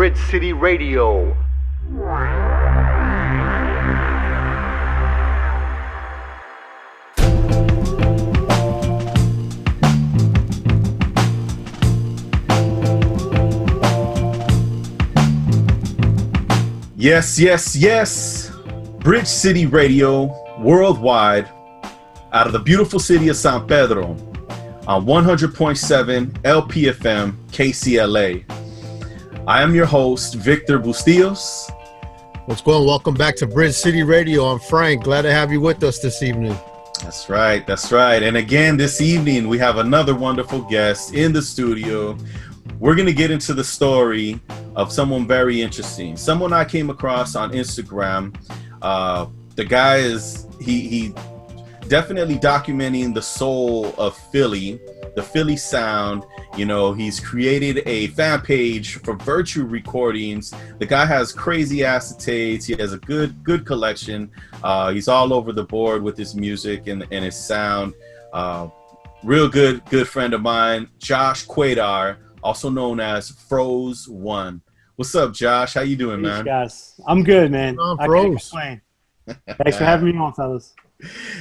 Bridge City Radio. Yes, yes, yes. Bridge City Radio worldwide out of the beautiful city of San Pedro on 100.7 LPFM KCLA. I am your host, Victor Bustillos. What's going on? Welcome back to Bridge City Radio. I'm Frank. Glad to have you with us this evening. That's right. That's right. And again, this evening, we have another wonderful guest in the studio. We're going to get into the story of someone very interesting. Someone I came across on Instagram. The guy is, he definitely documenting the soul of Philly, the Philly sound. You know, he's created a fan page for Virtue Recordings. The guy has crazy acetates. He has a good collection. He's all over the board with his music and his sound. Real good friend of mine, Josh Quaidar, also known as Froz One. What's up, Josh? How you doing, man? Guys, I'm good, man. I can't complain. Thanks for having me on, fellas.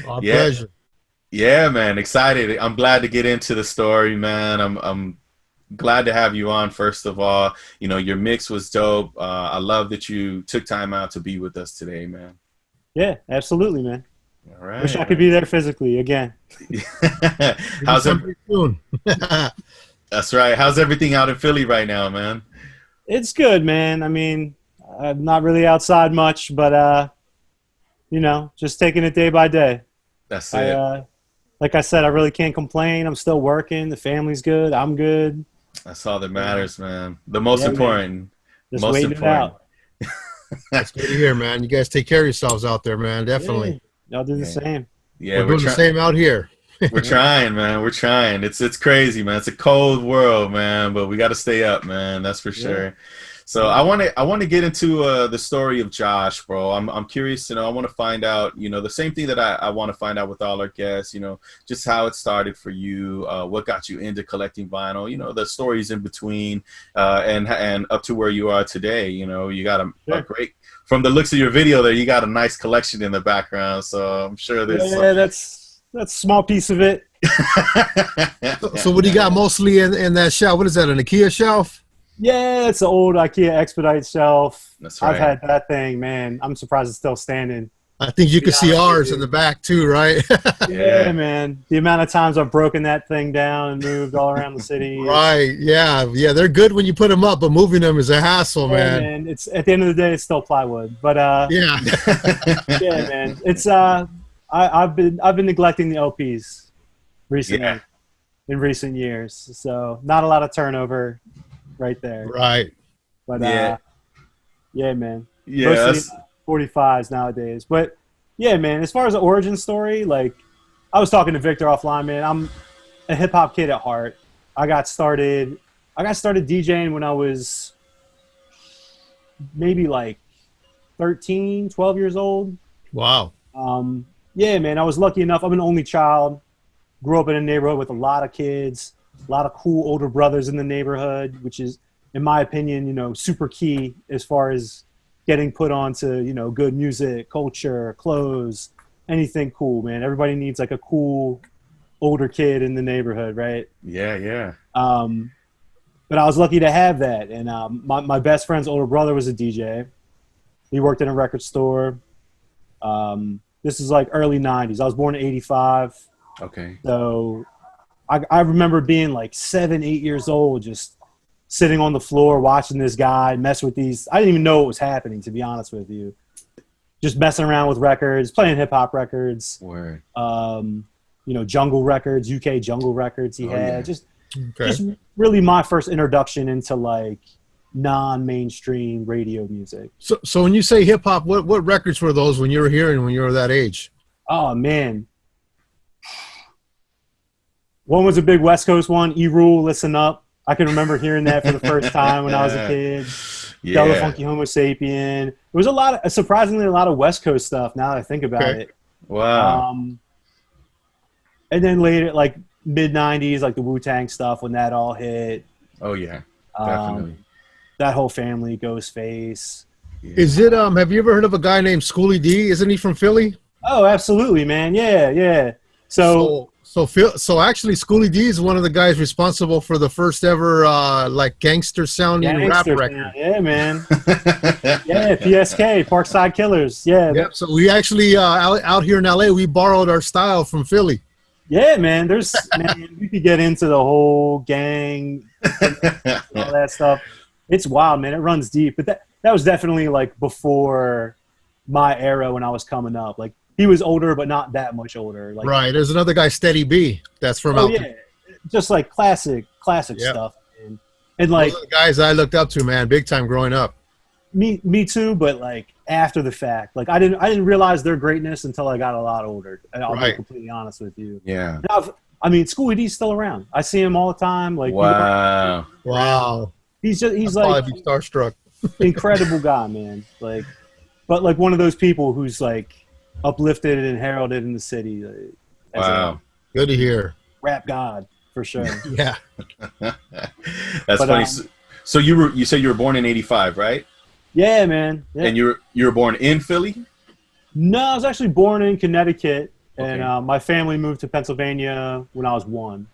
Our pleasure. Yeah, man. Excited. I'm glad to get into the story, man. I'm glad to have you on, first of all. You know, your mix was dope. I love that you took time out to be with us today, man. Yeah, absolutely, man. All right. Wish I could be there physically again. How's everything? That's right. How's everything out in Philly right now, man? It's good, man. I mean, I'm not really outside much, but you know, just taking it day by day. That's it. Like I said, I really can't complain. I'm still working. The family's good. I'm good. That's all that matters, man. The most important. Man. Just most waiting important. it out. That's good to hear, man. You guys take care of yourselves out there, man. Definitely. Yeah. Y'all do the same. Yeah, we're doing the same out here. We're trying, man. We're trying. It's crazy, man. It's a cold world, man, but we got to stay up, man. That's for sure. Yeah. So I want to get into the story of Josh, bro. I'm curious to know. I want to find out, you know, the same thing that I want to find out with all our guests, you know, just how it started for you, what got you into collecting vinyl, you know, the stories in between, and up to where you are today. You know, you got a great, from the looks of your video there, you got a nice collection in the background. So I'm sure there's that's a small piece of it. So what do you got mostly in that shelf? What is that, an IKEA shelf? Yeah, it's an old IKEA Expedite shelf. That's right. I've had that thing, man. I'm surprised it's still standing. I think you can see ours in the back too, right? Yeah, man. The amount of times I've broken that thing down and moved all around the city. Right, yeah. They're good when you put them up, but moving them is a hassle, man. It's at the end of the day, it's still plywood. But yeah, yeah, man. It's I've been neglecting the LPs recently, in recent years. So not a lot of turnover right there. Right. But yeah, man. Yeah, mostly 45s nowadays. But yeah, man, as far as the origin story, like I was talking to Victor offline, man. I'm a hip hop kid at heart. I got started DJing when I was maybe like 13, 12 years old. Wow. Yeah, man, I was lucky enough. I'm an only child. Grew up in a neighborhood with a lot of kids, a lot of cool older brothers in the neighborhood, which is, in my opinion, you know, super key as far as getting put onto, you know, good music, culture, clothes, anything cool, man. Everybody needs like a cool older kid in the neighborhood, right? Yeah, yeah. But I was lucky to have that. And my best friend's older brother was a DJ. He worked in a record store. This is like early 90s. I was born in 85. Okay. So I remember being like 7, 8 years old, just sitting on the floor watching this guy mess with these. I didn't even know what was happening, to be honest with you. Just messing around with records, playing hip hop records. Word. You know, jungle records, UK jungle records he had. Yeah. Just really my first introduction into like non-mainstream radio music. So when you say hip hop, what records were those when you were hearing when you were that age? Oh man. One was a big West Coast one, E-Rule, Listen Up. I can remember hearing that for the first time when I was a kid. Yeah. Della Funky Homo Sapien. It was surprisingly a lot of West Coast stuff now that I think about it. Wow. And then later, like mid-90s, like the Wu-Tang stuff when that all hit. Oh, yeah. Definitely. that whole family, Ghostface. Yeah. Is it have you ever heard of a guy named Schoolie D? Isn't he from Philly? Oh, absolutely, man. Yeah, yeah. So actually Schoolie D is one of the guys responsible for the first ever like gangster sounding rap Gangster record. fan. Yeah, man. Yeah, PSK, Parkside Killers. Yeah. Yep. So we actually out here in LA, we borrowed our style from Philly. Yeah, man. Man, we could get into the whole gang, all that stuff. It's wild, man. It runs deep. But that was definitely like before my era when I was coming up. Like he was older, but not that much older. Like, Right. There's another guy, Steady B. That's from out yeah, just like classic Yep. stuff. And like those are the guys I looked up to, man, big time growing up. me too. But like after the fact, like I didn't realize their greatness until I got a lot older. And I'll be Right. completely honest with you. Yeah. I mean, Schoolie D's still around. I see him all the time. Like Wow. Wow. he's I'd like probably be starstruck. incredible guy, man. Like, but like one of those people who's like uplifted and heralded in the city. As Wow. Good to hear. rap god for sure. Yeah. That's But, funny. So you said you were born in '85, right? Yeah, man. Yeah. And you were born in Philly? No, I was actually born in Connecticut, and Okay. my family moved to Pennsylvania when I was 1.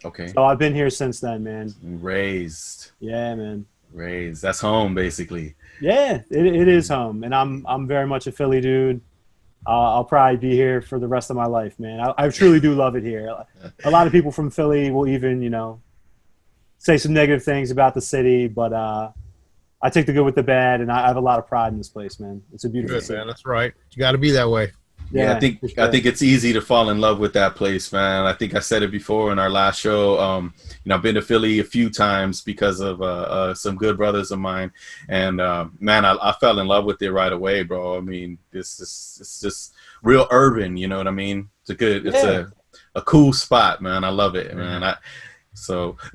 Okay. So I've been here since then, man. Raised. Yeah, man. That's home, basically. Yeah, it is home, and I'm very much a Philly dude. I'll probably be here for the rest of my life, man. I truly do love it here. A lot of people from Philly will even, say some negative things about the city, but I take the good with the bad, and I have a lot of pride in this place, man. It's a beautiful Good, city. man. That's right. You got to be that way. Yeah, I think for sure. it's easy to fall in love with that place, man. I think I said it before in our last show. I've been to Philly a few times because of some good brothers of mine, and man, I fell in love with it right away, bro. I mean, it's just real urban. You know what I mean? It's a cool spot, man. I love it, man.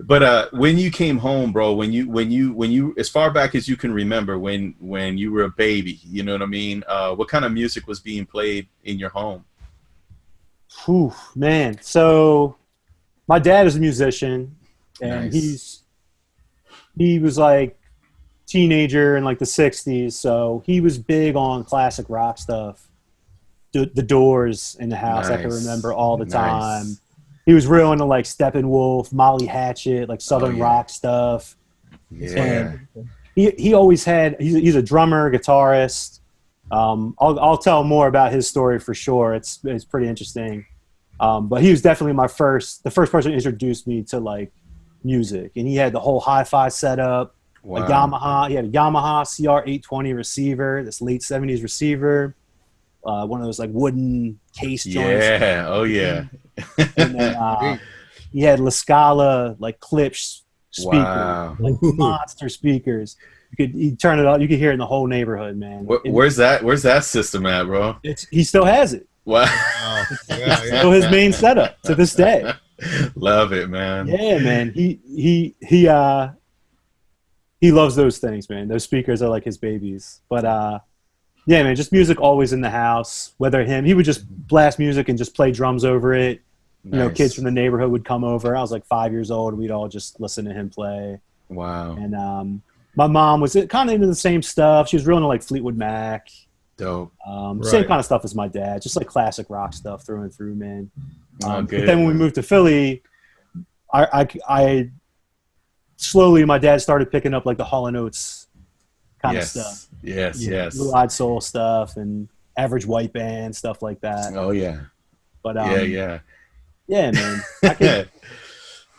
But when you came home, bro, when you as far back as you can remember, when you were a baby, you know what I mean? What kind of music was being played in your home? Whew, man. So my dad is a musician, and Nice. he was like teenager in like the 60s, so he was big on classic rock stuff. The Doors in the house, I can Nice. remember all the Nice. time. He was real into like Steppenwolf, Molly Hatchet, like Southern yeah. rock stuff. Yeah. He always had. He's a drummer, guitarist. I'll tell more about his story for sure. It's pretty interesting. But he was definitely the first person who introduced me to like music, and he had the whole hi-fi setup. Wow. A Yamaha. He had a Yamaha CR820 receiver, this late 70s receiver. One of those like wooden case joints. Yeah. Oh yeah. And then he had La Scala like clips speakers, Wow. like monster speakers. You turn it on, you could hear it in the whole neighborhood, man. Where's that system at, bro? He still has it. Wow. Oh, yeah, Still his main setup to this day. Love it, man. Yeah, man. He loves those things, man. Those speakers are like his babies. But yeah, man, just music always in the house. He would just blast music and just play drums over it. You know, Nice. kids from the neighborhood would come over. I was like 5 years old, and we'd all just listen to him play. Wow. And my mom was kind of into the same stuff. She was real into like Fleetwood Mac. Dope. Same kind of stuff as my dad, just like classic rock stuff through and through, man. Oh, But good. then when we moved to Philly, I slowly, my dad started picking up like the Hall & Oates kind of stuff. Yes. Blue Eyed Soul stuff and Average White Band, stuff like that. Oh yeah. But Yeah. yeah, man.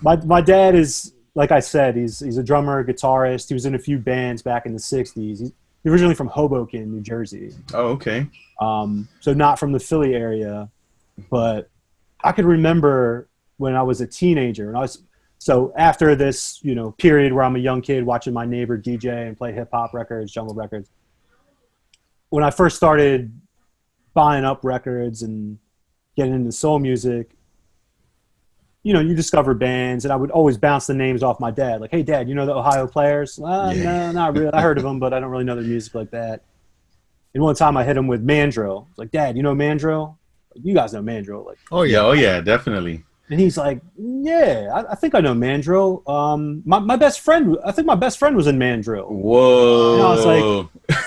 My dad is, like I said, he's a drummer, guitarist. He was in a few bands back in the 60s. He's originally from Hoboken, New Jersey. Oh, okay. So not from the Philly area, but I could remember when I was a teenager, and so after this, period where I'm a young kid watching my neighbor DJ and play hip hop records, jungle records. When I first started buying up records and getting into soul music, you discover bands, and I would always bounce the names off my dad. Like, hey, Dad, you know the Ohio Players? No, not really. I heard of them, but I don't really know their music like that. And one time I hit him with Mandrill. I was like, Dad, you know Mandrill? You guys know Mandrill. Like, Oh Yeah. yeah. Oh yeah. Definitely. And he's like, yeah, I think I know Mandrill. My best friend, I think my best friend was in Mandrill. Whoa. And I was like,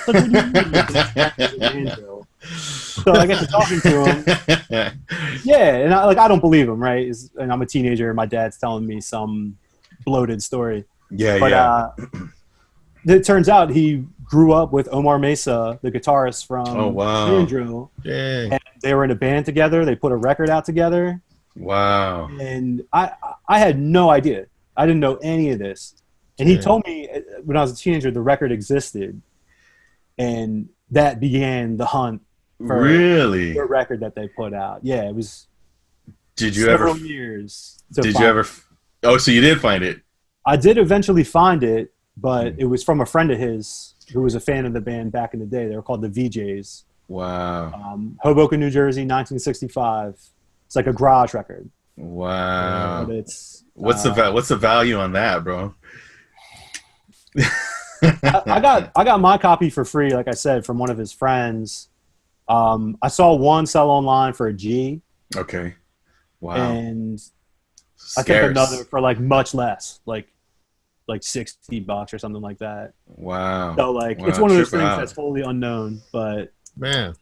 what do you mean your best friend was in Mandrill? So I get to talking to him. Yeah, and I don't believe him, right? And I'm a teenager, and my dad's telling me some bloated story. Yeah, but, it turns out he grew up with Omar Mesa, the guitarist from Mandrill. Yeah. And they were in a band together. They put a record out together. Wow. And I had no idea. I didn't know any of this. And he told me when I was a teenager the record existed. And that began the hunt for the record that they put out. Yeah, it was several years. Did you ever? Oh, so you did find it? I did eventually find it, but it was from a friend of his who was a fan of the band back in the day. They were called the VJs. Wow. Hoboken, New Jersey, 1965. It's like a garage record. Wow. But it's what's the value on that, bro? I got my copy for free, like I said, from one of his friends. I saw one sell online for a G. Okay. Wow. And I think another for like much less, like $60 or something like that. Wow. So it's one of those things that's wholly unknown, but man,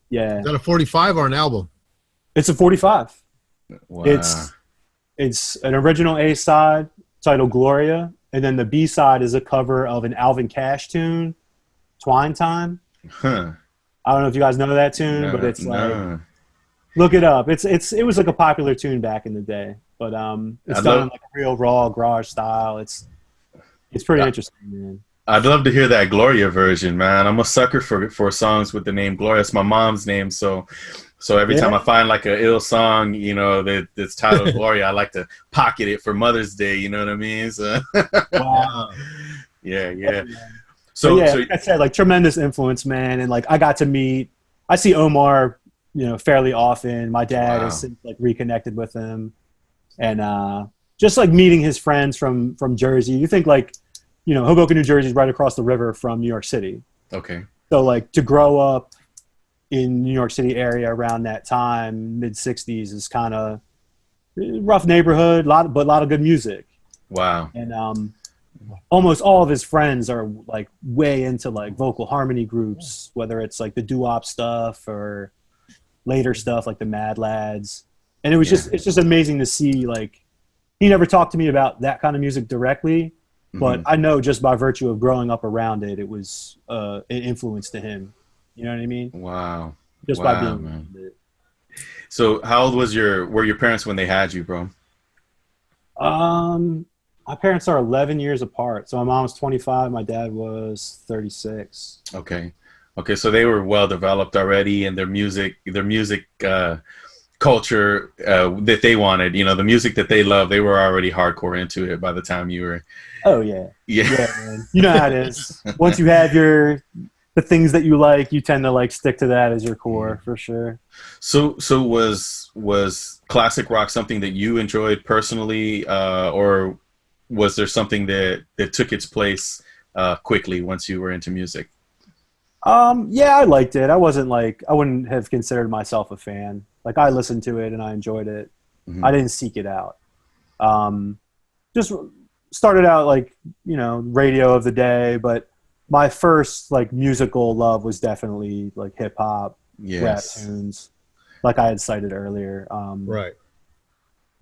yeah. Is that a 45 or an album? It's a 45. Wow. It's an original A side titled Gloria, and then the B side is a cover of an Alvin Cash tune, Twine Time. Huh. I don't know if you guys know that tune, but it's look it up. It was like a popular tune back in the day, but it's done in like a real raw garage style. It's pretty interesting, man. I'd love to hear that Gloria version, man. I'm a sucker for songs with the name Gloria. It's my mom's name, so every time I find like a ill song, that's titled Gloria, I like to pocket it for Mother's Day. You know what I mean? So, wow. Yeah. So like I said, like tremendous influence, man, and like I see Omar, fairly often. My dad has since like reconnected with him, and just like meeting his friends from Jersey. You think like, Hoboken, New Jersey is right across the river from New York City. Okay. So like to grow up in New York City area around that time, mid '60s, is kind of rough neighborhood, but a lot of good music. Wow. And almost all of his friends are like way into like vocal harmony groups, whether it's like the doo-wop stuff or later stuff like the Mad Lads. And it was it's just amazing to see, like, he never talked to me about that kind of music directly, but I know just by virtue of growing up around it, it was an influence to him. You know what I mean? Wow. Just by being around it. So how old were your parents when they had you, bro? My parents are 11 years apart. So my mom was 25, my dad was 36. Okay. So they were well developed already, and their music culture that they wanted, the music that they love, they were already hardcore into it by the time you were. Oh yeah, man. You know how it is. Once you have the things that you like, you tend to like stick to that as your core, for sure. So was classic rock something that you enjoyed personally, or was there something that took its place quickly once you were into music? Yeah, I liked it. I wouldn't have considered myself a fan. Like, I listened to it and I enjoyed it. I didn't seek it out. Just started out like, radio of the day, but my first like musical love was definitely like hip hop, rap tunes, like I had cited earlier. Right.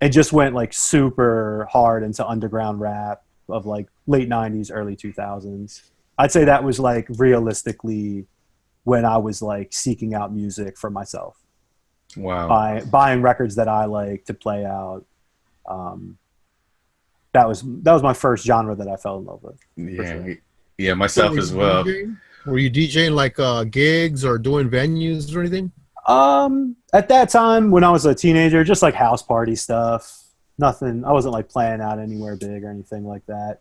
It just went like super hard into underground rap of like late 90s, early 2000s. I'd say that was like realistically when I was like seeking out music for myself. Wow. Buying records that I like to play out. That was my first genre that I fell in love with. Yeah. Sure. Yeah, myself as well. Were you DJing like gigs or doing venues or anything? At that time when I was a teenager, just like house party stuff. Nothing. I wasn't like playing out anywhere big or anything like that.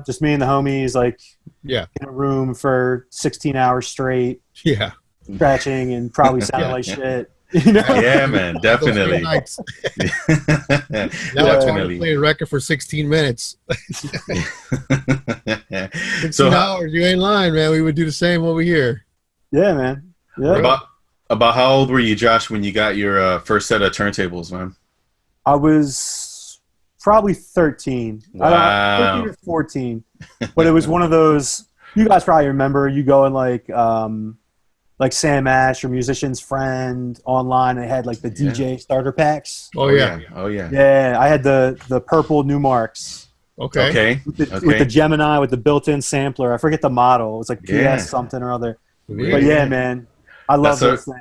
Just me and the homies, like, in a room for 16 hours straight. Yeah. Scratching and probably sounding like shit. Yeah, man, definitely. Definitely. Play a record for 16 minutes. 16 hours, you ain't lying, man. We would do the same over here. Yeah, man. Yeah. About how old were you, Josh, when you got your first set of turntables, man? I was probably 13. Wow. 13 or 14. But it was one of those, you guys probably remember, you go in like Sam Ash or Musician's Friend online. They had like the DJ starter packs. Oh yeah. Oh yeah. Yeah, I had the purple Newmarks. Okay. With the Gemini with the built-in sampler. I forget the model. It was like PS something or other. But yeah, man, I love those things.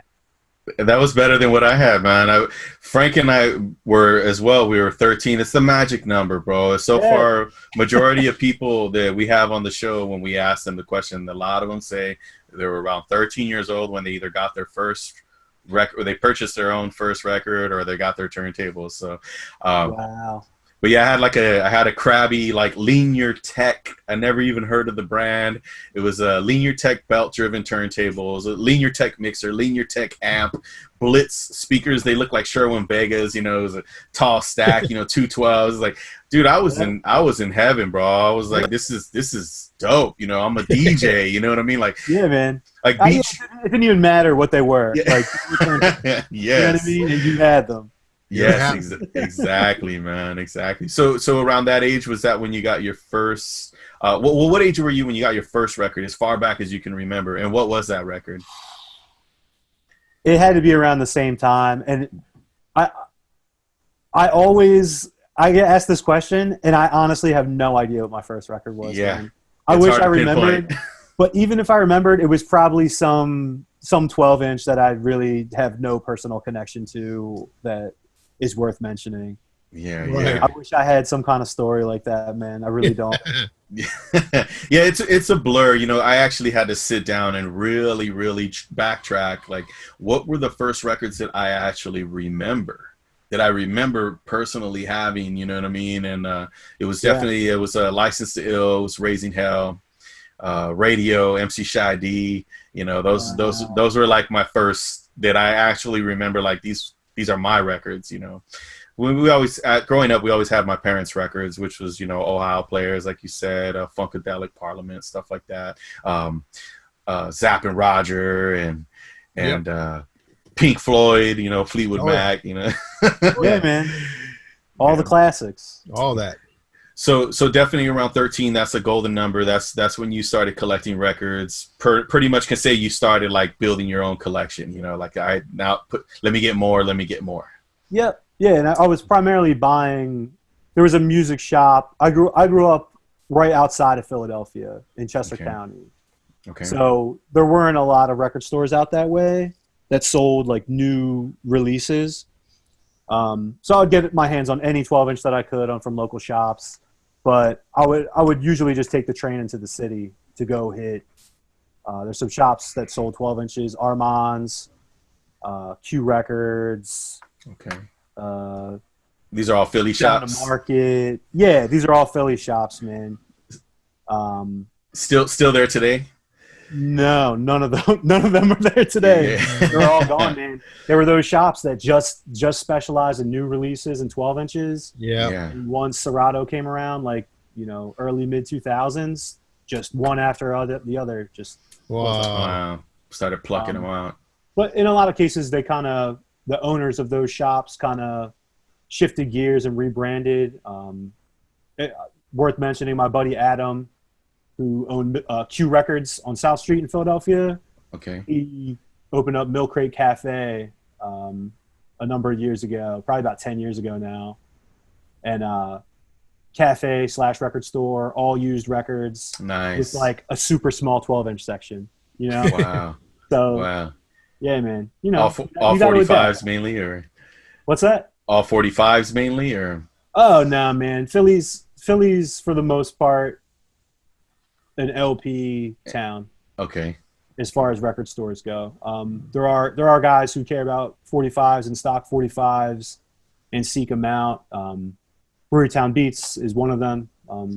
That was better than what I had, man. Frank and I were as well. We were 13. It's the magic number, bro. So far, majority of people that we have on the show, when we ask them the question, a lot of them say they were around 13 years old when they either got their first record, or they purchased their own first record, or they got their turntables. So, wow. But yeah, I had a crabby like Linear Tech. I never even heard of the brand. It was a Linear Tech belt-driven turntables, a Linear Tech mixer, Linear Tech amp, Blitz speakers. They look like Sherwin Vegas. You know, it was a tall stack. 212s. Like, dude, I was in heaven, bro. I was like, this is dope. I'm a DJ. You know what I mean? Like, yeah, man. Like it didn't even matter what they were. Yeah. Like, yes. You know what I mean? And you had them. Yes, exactly, man, exactly. So around that age, was that when you got your first? What age were you when you got your first record, as far back as you can remember? And what was that record? It had to be around the same time, and I get asked this question, and I honestly have no idea what my first record was. Yeah, man. I wish I remembered, but even if I remembered, it was probably some 12-inch that I really have no personal connection to that is worth mentioning. Yeah, right. yeah. I wish I had some kind of story like that, man. I really don't. Yeah, it's a blur. I actually had to sit down and really backtrack. Like, what were the first records that I actually remember? That I remember personally having, you know what I mean? And it was definitely it was License to Ill, it was Raising Hell, Radio, MC Shy D. Those were like my first that I actually remember. Like these are my records. We always growing up, we always had my parents' records, which was Ohio Players, like you said, Funkadelic Parliament, stuff like that. Zapp and Roger and Pink Floyd, Fleetwood Mac, Yeah, man. All the classics. All that. So definitely around 13, that's a golden number. That's when you started collecting records. Pretty much can say you started like building your own collection. Like let me get more. Yep. Yeah, and I was primarily buying. There was a music shop. I grew up right outside of Philadelphia in Chester County. Okay. So there weren't a lot of record stores out that way that sold like new releases. So I would get my hands on any 12-inch that I could from local shops, but I would usually just take the train into the city to go hit. There's some shops that sold 12 inches, Armand's, Q Records. Okay. These are all Philly shops. The Market. Yeah, these are all Philly shops, man. Still there today? No, none of them are there today. Yeah. They're all gone, man. There were those shops that just specialized in new releases and 12 inches. Yeah. And once Serato came around, like early mid 2000s, just one after the other, just wow. Started plucking them out. But in a lot of cases, the owners of those shops kind of shifted gears and rebranded. Worth mentioning, my buddy Adam, who owned Q Records on South Street in Philadelphia. Okay. He opened up Milk Crate Cafe a number of years ago, probably about 10 years ago now. And cafe/record store, all used records. Nice. With like a super small 12-inch section, Wow. So, wow. Yeah, man. All 45s mainly, or? What's that? All 45s mainly, or? Oh, no, man. Philly's for the most part an LP town. Okay. As far as record stores go, there are guys who care about 45s and stock 45s and seek them out. Brewerytown Beats is one of them.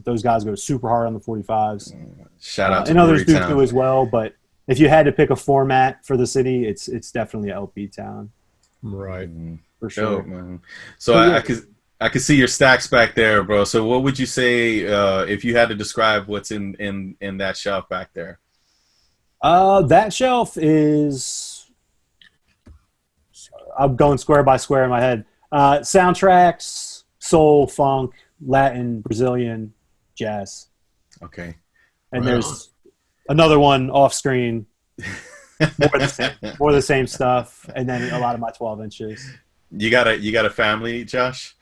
Those guys go super hard on the 45s. Shout out to and others do Brewerytown. too as well. But if you had to pick a format for the city, it's definitely an LP town. Right. For sure. Dope, man. So I could see your stacks back there, bro. So what would you say if you had to describe what's in that shelf back there? That shelf is, I'm going square by square in my head. Soundtracks, soul, funk, Latin, Brazilian, jazz. Okay. And there's another one off screen, more the same stuff, and then a lot of my 12 inches. You got a family, Josh?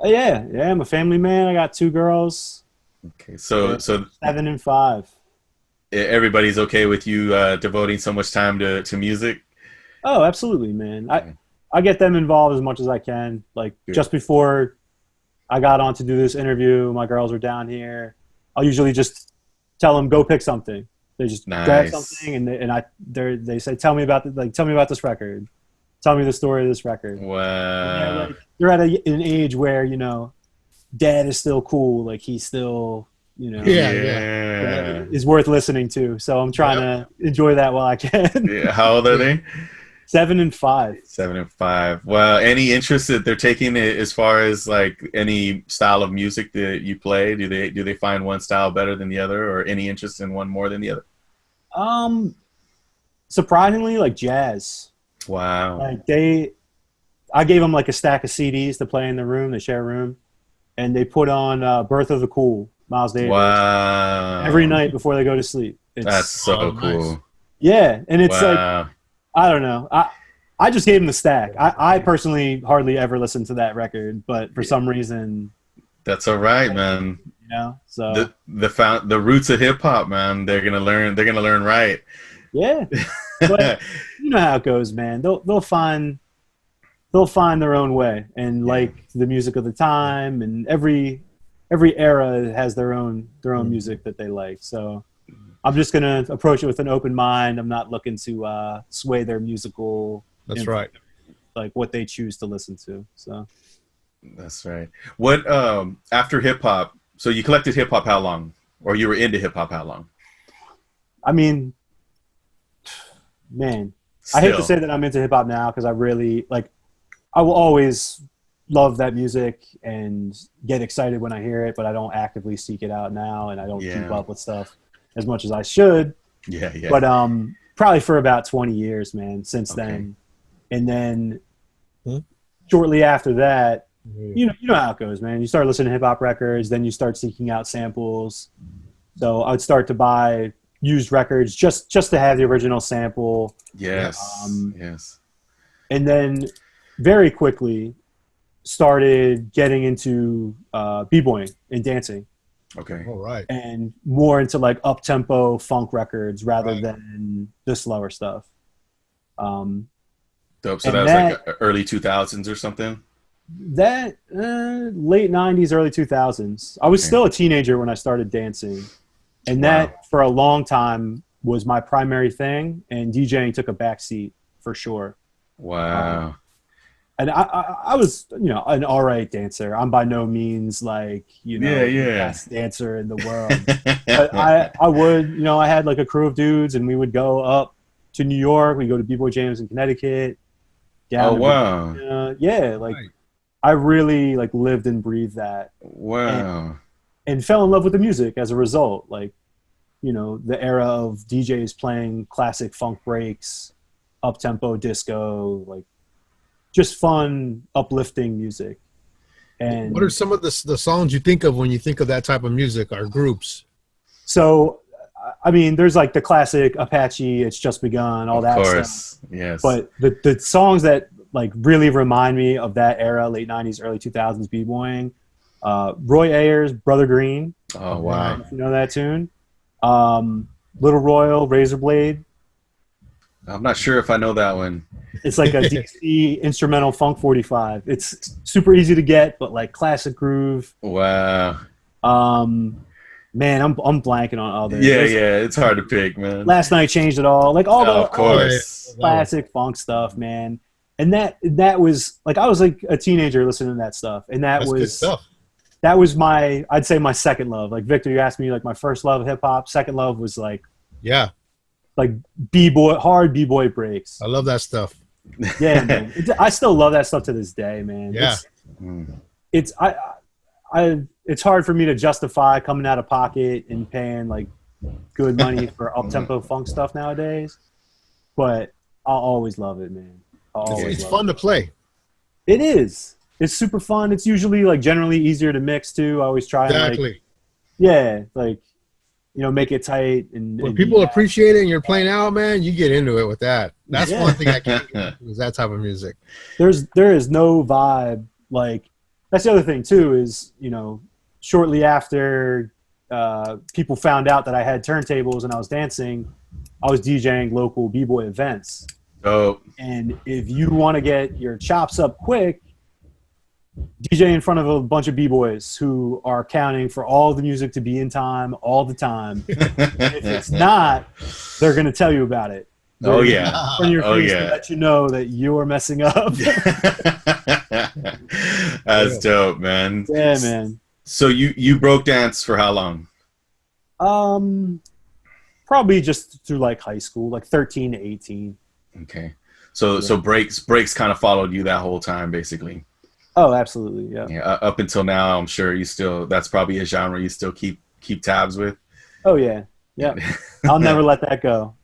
Yeah, I'm a family man. I got 2 girls. Okay, so 7 and 5. Everybody's okay with you devoting so much time to music? Oh, absolutely, man. I get them involved as much as I can. Like just before I got on to do this interview, my girls were down here. I'll usually just tell them go pick something. They just grab something and they say tell me about this record. Tell me the story of this record. Wow. They're at an age where dad is still cool. Like he's still is worth listening to. So I'm trying to enjoy that while I can. Yeah. How old are they? 7 and 5. 7 and 5. Well, any interest that they're taking as far as like any style of music that you play? Do they find one style better than the other, or any interest in one more than the other? Surprisingly, like jazz. Wow. Like I gave them like a stack of CDs to play in the room. They share a room, and they put on "Birth of the Cool," Miles Davis. Wow. Every night before they go to sleep. That's so cool. Nice. Yeah, and it's like I don't know. I just gave them the stack. I personally hardly ever listen to that record, but for some reason, that's all right, man. So the roots of hip hop, man. They're gonna learn right. Yeah, but you know how it goes, man. They'll find their own way, and like the music of the time, and every era has their own music that they like. So I'm just gonna approach it with an open mind. I'm not looking to sway their musical. That's right. Like what they choose to listen to. So that's right. What after hip hop? So you collected hip hop how long, or you were into hip hop how long? I mean, man, I hate to say that I'm into hip hop now because I really like. I will always love that music and get excited when I hear it, but I don't actively seek it out now, and I don't keep up with stuff as much as I should. Yeah. But probably for about 20 years, man, since then. And then shortly after that, you know how it goes, man. You start listening to hip hop records, then you start seeking out samples. So I would start to buy used records just to have the original sample. Yes. Yes. And then very quickly started getting into b-boying and dancing. Okay. All right. And more into like up-tempo funk records rather than the slower stuff. Dope. So that was like early 2000s or something? That late 90s, early 2000s. I was still a teenager when I started dancing. And that, for a long time, was my primary thing. And DJing took a backseat for sure. Wow. And I was, an all right dancer. I'm by no means like, the best dancer in the world. But I would, I had like a crew of dudes, and we would go up to New York. We'd go to B-Boy Jams in Connecticut. Oh, wow. I really like lived and breathed that. Wow. And fell in love with the music as a result. Like, the era of DJs playing classic funk breaks, up-tempo disco, like just fun, uplifting music. And what are some of the songs you think of when you think of that type of music or groups? So, I mean, there's like the classic Apache, It's Just Begun, all that stuff. Of course, yes. But the songs that like really remind me of that era, late 90s, early 2000s b-boying, Roy Ayers, Brother Green. Oh, wow. If you know that tune. Little Royal, Razor Blade. I'm not sure if I know that one. It's like a DC instrumental funk 45. It's super easy to get, but like classic groove. Wow. Man, I'm blanking on all this. Yeah, it's hard to pick, man. Last Night Changed It All, like all of course, classic funk stuff, man. And that was like I was like a teenager listening to that stuff, and that's good stuff. That was I'd say my second love. Like Victor, you asked me like my first love of hip hop. Second love was like b-boy, hard b-boy breaks. I love that stuff. Yeah, man. I still love that stuff to this day, man. Yeah. It's hard for me to justify coming out of pocket and paying like good money for up-tempo funk stuff nowadays, but I'll always love it, man. It's fun to play. It is. It's super fun. It's usually like generally easier to mix too. I always try and make it tight and when people appreciate it and you're playing out, man, you get into it with that. That's one thing I can't get into is that type of music. There is no vibe like that's the other thing too is shortly after people found out that I had turntables and I was dancing, I was DJing local b-boy events. Oh. And if you want to get your chops up quick, DJ in front of a bunch of b-boys who are counting for all the music to be in time all the time. If it's not, they're going to tell you about it. Oh yeah. On your face to let you know that you're messing up. That's dope, man. Yeah, man. So you broke dance for how long? Probably just through like high school, like 13 to 18. Okay. So breaks kind of followed you that whole time, basically. Oh, absolutely. Yeah. Yeah. Up until now, I'm sure that's probably a genre you still keep tabs with. Oh yeah. Yeah. I'll never let that go.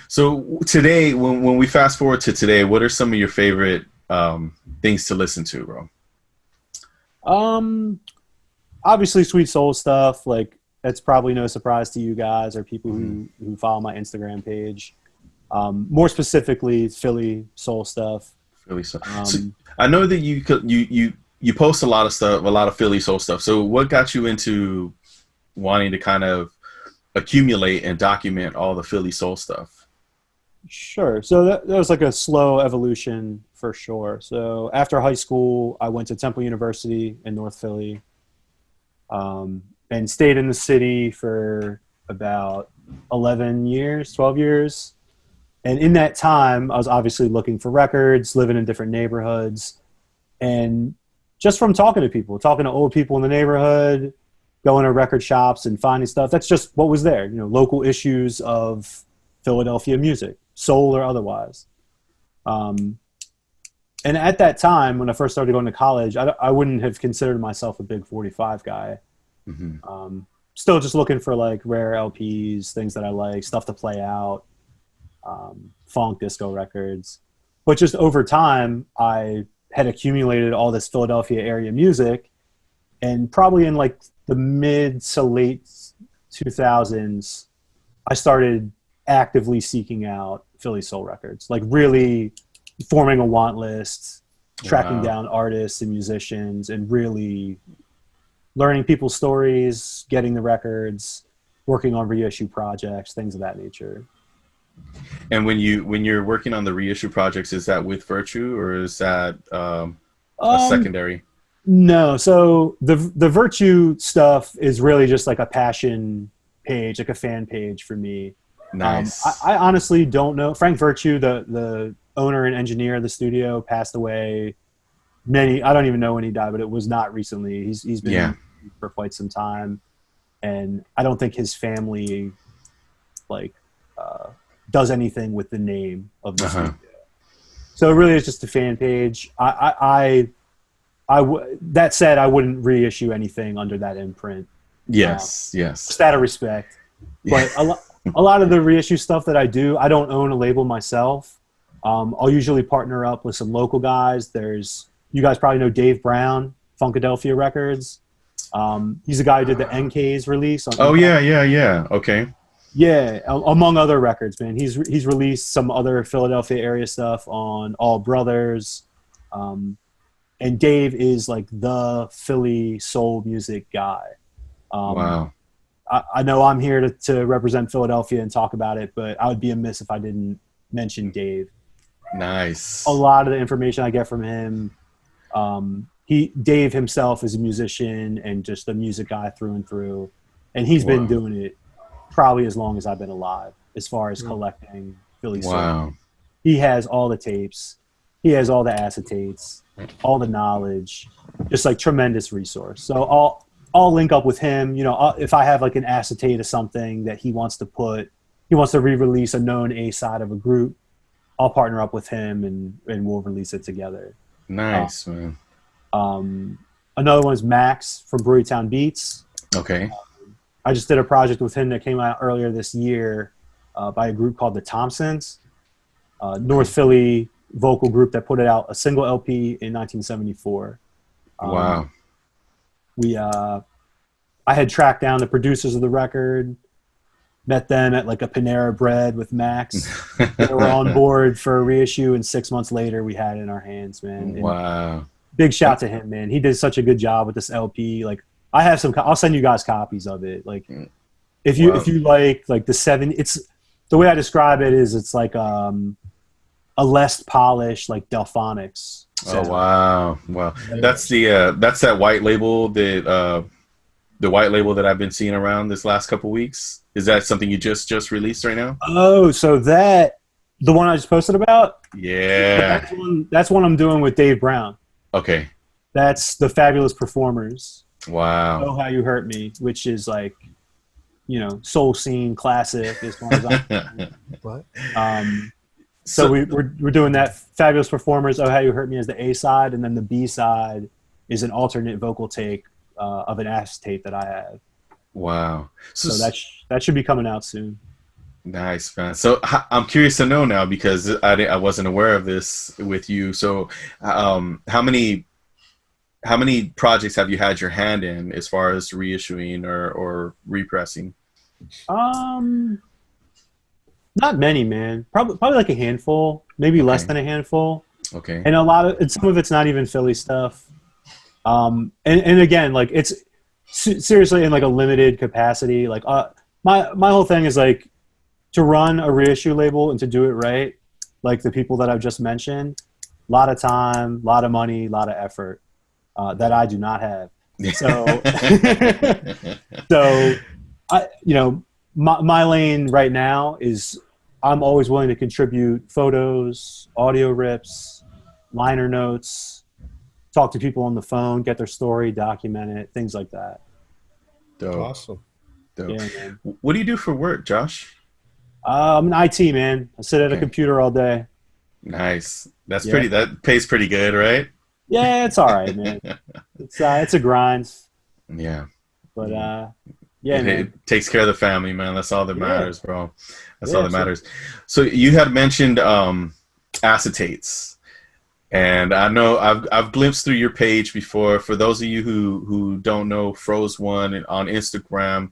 So today, when we fast forward to today, what are some of your favorite things to listen to, bro? Obviously sweet soul stuff. Like that's probably no surprise to you guys or people who follow my Instagram page. More specifically, Philly soul stuff. Philly soul. So I know that you post a lot of stuff, a lot of Philly soul stuff. So what got you into wanting to kind of accumulate and document all the Philly soul stuff? Sure. So that was like a slow evolution for sure. So after high school, I went to Temple University in North Philly, and stayed in the city for about 12 years. And in that time, I was obviously looking for records, living in different neighborhoods. And just from talking to people, talking to old people in the neighborhood, going to record shops and finding stuff, that's just what was there, local issues of Philadelphia music, soul or otherwise. And at that time, when I first started going to college, I wouldn't have considered myself a big 45 guy. Mm-hmm. Still just looking for like rare LPs, things that I like, stuff to play out. Funk, disco records. But just over time, I had accumulated all this Philadelphia area music, and probably in like the mid to late 2000s, I started actively seeking out Philly soul records, like really forming a want list, tracking down artists and musicians, and really learning people's stories, getting the records, working on reissue projects, things of that nature. And when you're working on the reissue projects, is that with Virtue or is that a secondary? No. So the Virtue stuff is really just like a passion page, like a fan page for me. Nice. I honestly don't know. Frank Virtue, the owner and engineer of the studio, passed away. I don't even know when he died, but it was not recently. He's been for quite some time, and I don't think his family does anything with the name of the studio. So it really is just a fan page. That said, I wouldn't reissue anything under that imprint. Yes. Just out of respect. But a lot of the reissue stuff that I do, I don't own a label myself. I'll usually partner up with some local guys. You guys probably know Dave Brown, Funkadelphia Records. He's the guy who did the NK's release. Yeah. Okay. Yeah, among other records, man. He's released some other Philadelphia area stuff on All Brothers. And Dave is like the Philly soul music guy. Wow. I know I'm here to represent Philadelphia and talk about it, but I would be amiss if I didn't mention Dave. Nice. A lot of the information I get from him, Dave himself is a musician and just a music guy through and through. And he's been doing it probably as long as I've been alive, as far as collecting Philly soul. Wow. He has all the tapes. He has all the acetates, all the knowledge, just like tremendous resource. So I'll link up with him. If I have like an acetate of something that he wants to re-release a known A-side of a group, I'll partner up with him and we'll release it together. Nice, man. Another one is Max from Brewerytown Beats. Okay. I just did a project with him that came out earlier this year by a group called the Thompsons. North Philly vocal group that put it out a single LP in 1974. Wow. I had tracked down the producers of the record, met them at like a Panera Bread with Max. They were on board for a reissue, and 6 months later we had it in our hands, man. And wow. big shout to him, man. He did such a good job with this LP. Like, I have some, I'll send you guys copies of it. Like, if you like the seven, it's the way I describe it is it's like a less polished like Delphonics. Oh wow, wow. That's that white label that the white label that I've been seeing around this last couple weeks. Is that something you just released right now? Oh, so the one I just posted about? Yeah. That's one I'm doing with Dave Brown. Okay. That's the Fabulous Performers. Wow. Oh How You Hurt Me, which is like, you know, soul scene classic as far as I'm What? So we're doing that Fabulous Performers, Oh How You Hurt Me as the A side, and then the B side is an alternate vocal take of an acetate that I have. Wow. So that should be coming out soon. Nice, man. So I'm curious to know now, because I wasn't aware of this with you. So how many projects have you had your hand in as far as reissuing or repressing? Not many, man. Probably like a handful, maybe less than a handful. Okay. And some of it's not even Philly stuff. And again, like it's seriously in like a limited capacity. Like my whole thing is like to run a reissue label and to do it right. Like the people that I've just mentioned, a lot of time, a lot of money, a lot of effort that I do not have. So, my lane right now is I'm always willing to contribute photos, audio rips, liner notes, talk to people on the phone, get their story, document it, things like that. Dope. Awesome. Dope. Yeah, man. What do you do for work, Josh? I'm an IT man. I sit at a computer all day. Nice. That pays pretty good, right? Yeah, it's all right, man. It's a grind. Yeah. But man. It takes care of the family, man. That's all that matters, bro. That's all that matters. So you had mentioned acetates, and I know I've glimpsed through your page before. For those of you who don't know Froz1 on Instagram,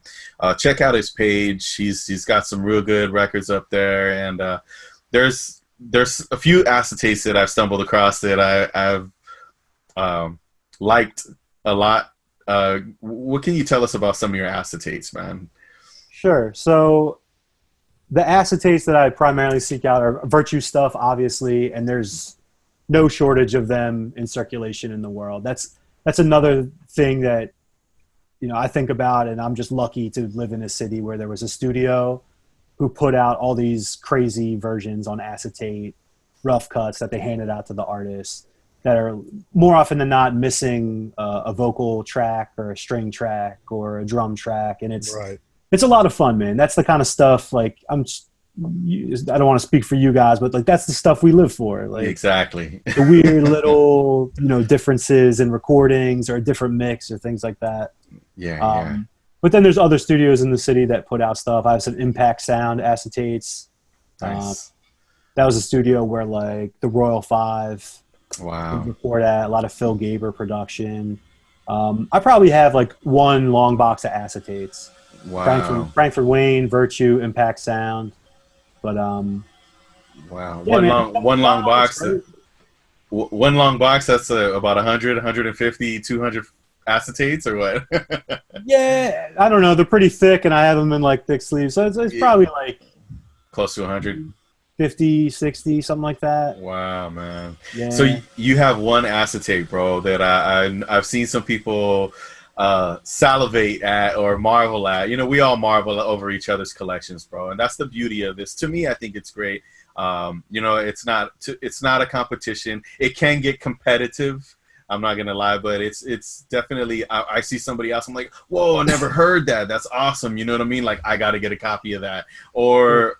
check out his page. He's got some real good records up there, and there's a few acetates that I've stumbled across that I've liked a lot. What can you tell us about some of your acetates, man? Sure. So the acetates that I primarily seek out are Virtue stuff, obviously, and there's no shortage of them in circulation in the world. That's another thing that, you know, I think about, and I'm just lucky to live in a city where there was a studio who put out all these crazy versions on acetate, rough cuts that they handed out to the artists, that are more often than not missing a vocal track or a string track or a drum track. And it's a lot of fun, man. That's the kind of stuff, like, I don't want to speak for you guys, but like that's the stuff we live for. Like, exactly. The weird little, differences in recordings or a different mix or things like that. Yeah. But then there's other studios in the city that put out stuff. I have some Impact Sound acetates. Nice. That was a studio where like the Royal Five, before that, a lot of Phil Gaber production. I probably have like one long box of acetates. Wow. Frankfurt Wayne, Virtue, Impact Sound. But wow. Yeah, one long box. One long box. That's about 100, 150, 200 acetates, or what? Yeah, I don't know. They're pretty thick, and I have them in like thick sleeves, so it's probably like close to 100. 50, 60, something like that. Wow, man. Yeah. So you have one acetate, bro, that I've seen some people salivate at or marvel at. You know, we all marvel over each other's collections, bro, and that's the beauty of this. To me, I think it's great. It's not a competition. It can get competitive, I'm not gonna lie, but it's definitely, I see somebody else, I'm like, whoa, I never heard that. That's awesome. You know what I mean? Like, I got to get a copy of that. Or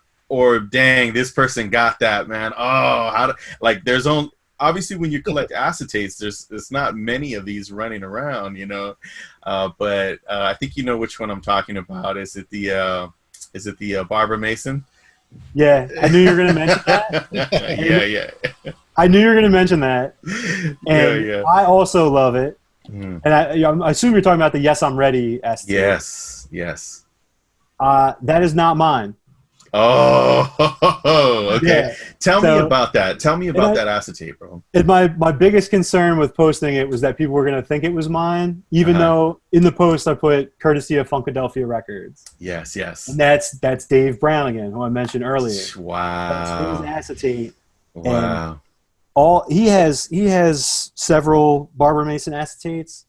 dang, this person got that, man. Oh, there's only, obviously when you collect acetates, there's not many of these running around, but I think you know which one I'm talking about. Is it the Barbara Mason? Yeah, I knew you were gonna mention that. Yeah. I knew you were going to mention that. And yeah. I also love it. And I assume you're talking about the Yes, I'm Ready acetate. Yes. That is not mine. Oh, okay. Yeah. Tell me about that. Tell me about that acetate, bro. And my biggest concern with posting it was that people were going to think it was mine, even though in the post I put courtesy of Funkadelphia Records. Yes. And that's Dave Brown again, who I mentioned earlier. Wow. That's his acetate. Wow. And he has several Barbara Mason acetates,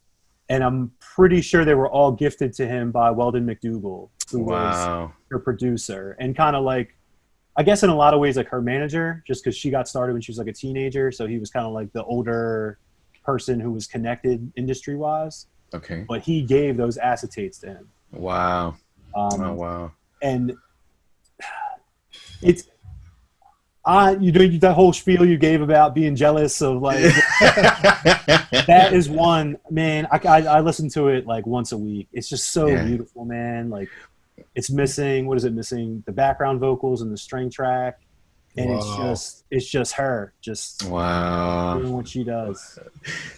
and I'm pretty sure they were all gifted to him by Weldon McDougall, who was her producer, and kind of like, I guess in a lot of ways like her manager, just because she got started when she was like a teenager, so he was kind of like the older person who was connected industry wise. Okay. But he gave those acetates to him. Wow. Wow. And it's that whole spiel you gave about being jealous of like that is one, man. I listen to it like once a week. It's just so beautiful, man. Like it's missing, what is it missing? The background vocals and the string track, and it's just her just doing what she does.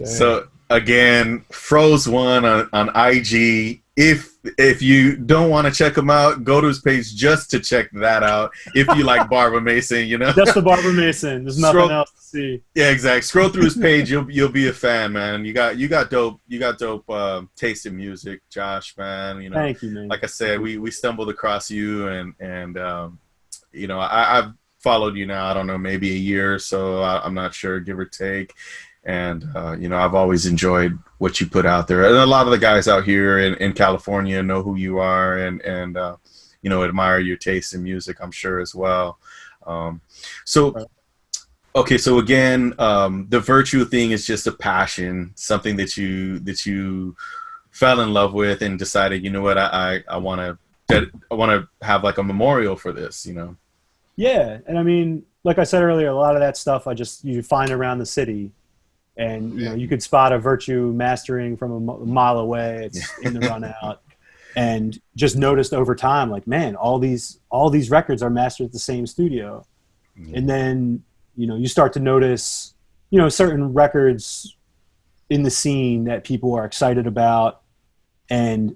So again, Froz one on IG. If you don't want to check him out, go to his page just to check that out. If you like Barbara Mason, just the Barbara Mason. There's nothing else to see. Yeah, exactly. Scroll through his page, you'll be a fan, man. You got dope taste in music, Josh, man. Thank you, man. Like I said, we stumbled across you, and I've followed you now. I don't know, maybe a year or so. I'm not sure, give or take. And I've always enjoyed what you put out there, and a lot of the guys out here in California know who you are, and admire your taste in music, I'm sure, as well. So again, the virtue thing is just a passion, something that you fell in love with and decided, you know what, I want to have like a memorial for this, Yeah, and I mean, like I said earlier, a lot of that stuff you find around the city. And you could spot a Virtue mastering from a mile away. It's in the run out, and just noticed over time, like, man, all these records are mastered at the same studio. And then you start to notice certain records in the scene that people are excited about, and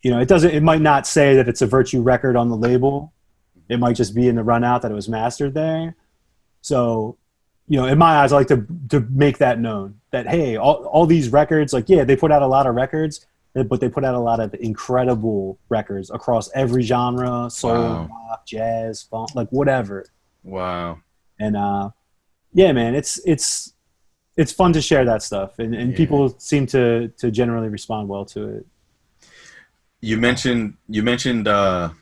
it might not say that it's a Virtue record on the label. It might just be in the run out that it was mastered there. So in my eyes, I like to make that known that, hey, all these records, like, yeah, they put out a lot of records, but they put out a lot of incredible records across every genre, soul, rock, jazz, funk, like whatever. Wow. And yeah, man, it's fun to share that stuff, and people seem to generally respond well to it. You mentioned the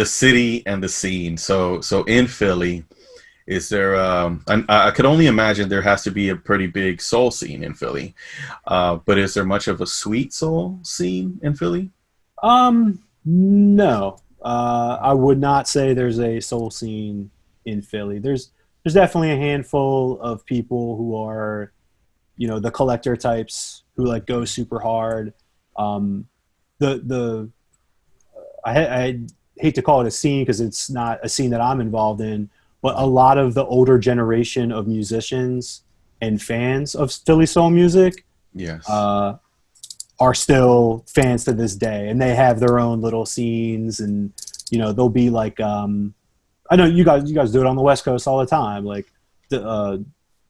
city and the scene. So in Philly, is there I could only imagine there has to be a pretty big soul scene in Philly, but is there much of a sweet soul scene in Philly? No, I would not say there's a soul scene in Philly. There's definitely a handful of people who are the collector types who like go super hard. I hate to call it a scene because it's not a scene that I'm involved in. But a lot of the older generation of musicians and fans of Philly soul music are still fans to this day. And they have their own little scenes. And, they'll be like, I know you guys do it on the West Coast all the time. Like the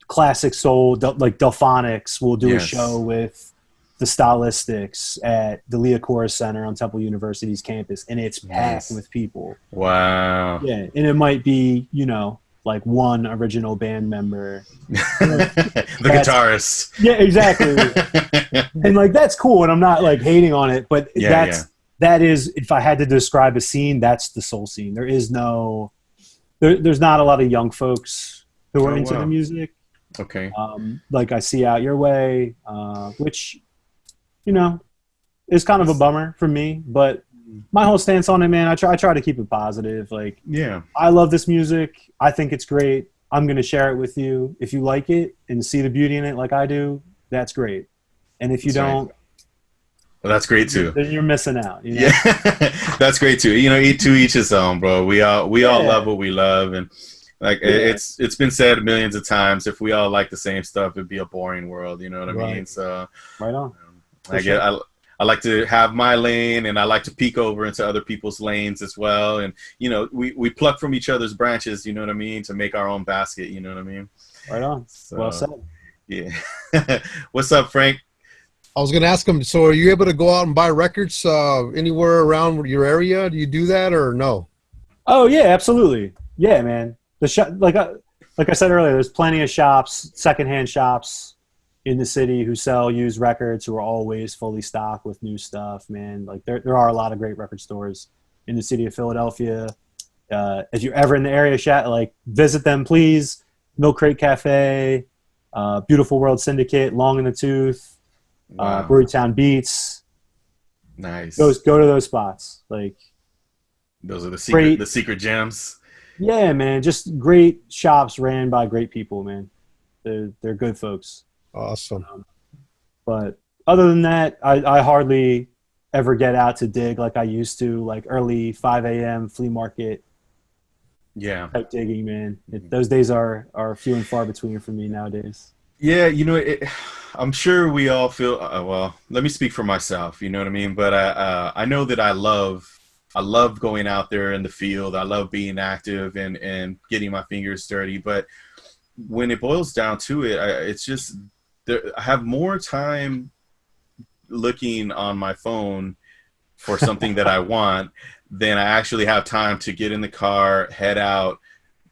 classic soul, like Delphonics will do a show with the Stylistics at the Leocora Center on Temple University's campus, and it's packed with people. Wow. Yeah, and it might be, like one original band member. The guitarist. Yeah, exactly. And like that's cool, and I'm not like hating on it, but that is, if I had to describe a scene, that's the soul scene. There is there's not a lot of young folks who are into the music. Okay. Like I see Out Your Way, which is kind of a bummer for me, but my whole stance on it, man, I try to keep it positive. Like, I love this music. I think it's great. I'm going to share it with you. If you like it and see the beauty in it like I do, that's great. And if you don't, well, that's great too. Then you're missing out. Yeah, that's great too. To each his own, bro. We all love what we love, and Like it's been said millions of times. If we all like the same stuff, it'd be a boring world. You know what I mean? So right on. I like to have my lane, and I like to peek over into other people's lanes as well. And we pluck from each other's branches. You know what I mean? To make our own basket. You know what I mean? Right on. So, well said. Yeah. What's up, Frank? I was going to ask him, so are you able to go out and buy records anywhere around your area? Do you do that or no? Oh, yeah, absolutely. Yeah, man. The shop, like I said earlier, there's plenty of shops, secondhand shops in the city who sell used records, who are always fully stocked with new stuff, man. Like there are a lot of great record stores in the city of Philadelphia. If you're ever in the area, visit them, please. Milk Crate Cafe, Beautiful World Syndicate, Long in the Tooth. Wow. Brewerytown Beats. Nice. Go to those spots. Like those are the secret gems. Yeah, man. Just great shops ran by great people, man. They're good folks. Awesome. But other than that, I hardly ever get out to dig like I used to, like early 5 a.m. flea market. Yeah. Type digging, man. Those days are few and far between for me nowadays. Yeah, I'm sure we all feel. Well, let me speak for myself. You know what I mean. But I know that I love going out there in the field. I love being active and getting my fingers dirty. But when it boils down to it, it's just I have more time looking on my phone for something that I want than I actually have time to get in the car, head out,